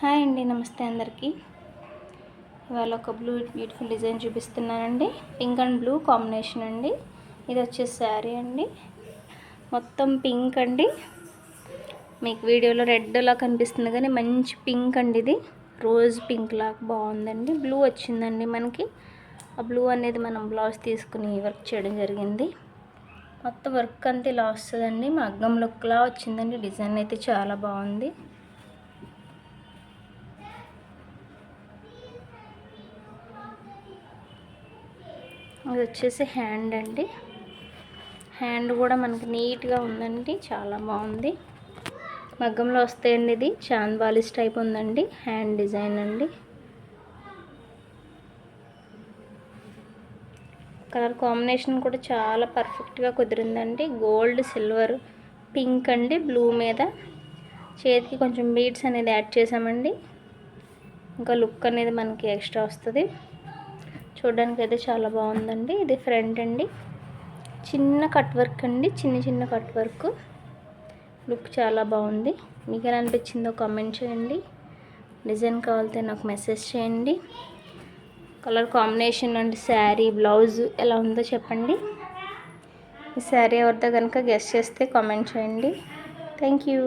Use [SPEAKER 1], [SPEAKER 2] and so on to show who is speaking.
[SPEAKER 1] Hi అండి, నమస్తే అందరికీ. ఇవాళ ఒక బ్యూటిఫుల్ డిజైన్ చూపిస్తున్నానండి. పింక్ అండ్ బ్లూ కాంబినేషన్ అండి. ఇది వచ్చేసి శారీ అండి, మొత్తం పింక్ అండి. మీకు వీడియోలో రెడ్లా కనిపిస్తుంది కానీ మంచి పింక్ అండి. ఇది రోజ్ పింక్ లాగా బాగుందండి. బ్లూ వచ్చిందండి మనకి. ఆ బ్లూ అనేది మనం బ్లౌజ్ తీసుకుని వర్క్ చేయడం జరిగింది. మొత్తం వర్క్ అంతా ఇలా వస్తుందండి. మగ్గం లుక్లా వచ్చిందండి. డిజైన్ అయితే చాలా బాగుంది. ఇది వచ్చేసి హ్యాండ్ అండి. హ్యాండ్ కూడా మనకి నీట్గా ఉందండి, చాలా బాగుంది. మగ్గంలో వస్తాయండి. ఇది చాంద్బాలిస్ టైప్ ఉందండి. హ్యాండ్ డిజైన్ అండి. కలర్ కాంబినేషన్ కూడా చాలా పర్ఫెక్ట్గా కుదిరిందండి. గోల్డ్, సిల్వర్, పింక్ అండి. బ్లూ మీద చేతికి కొంచెం బీడ్స్ అనేది యాడ్ చేసామండి. ఇంకా లుక్ అనేది మనకి ఎక్స్ట్రా వస్తుంది. చూడడానికి అయితే చాలా బాగుందండి. ఇది ఫ్రంట్ అండి, చిన్న కట్ వర్క్ అండి, చిన్న కట్ వర్క్. లుక్ చాలా బాగుంది. మీకు ఎలా అనిపించిందో కామెంట్ చేయండి. డిజైన్ కావాలితే నాకు మెసేజ్ చేయండి. Colour combination and sari blouse ఎలా ఉందో చెప్పండి. ఈ శారీ ఎవరితో కనుక గెస్ చేస్తే కామెంట్ చేయండి. Thank you.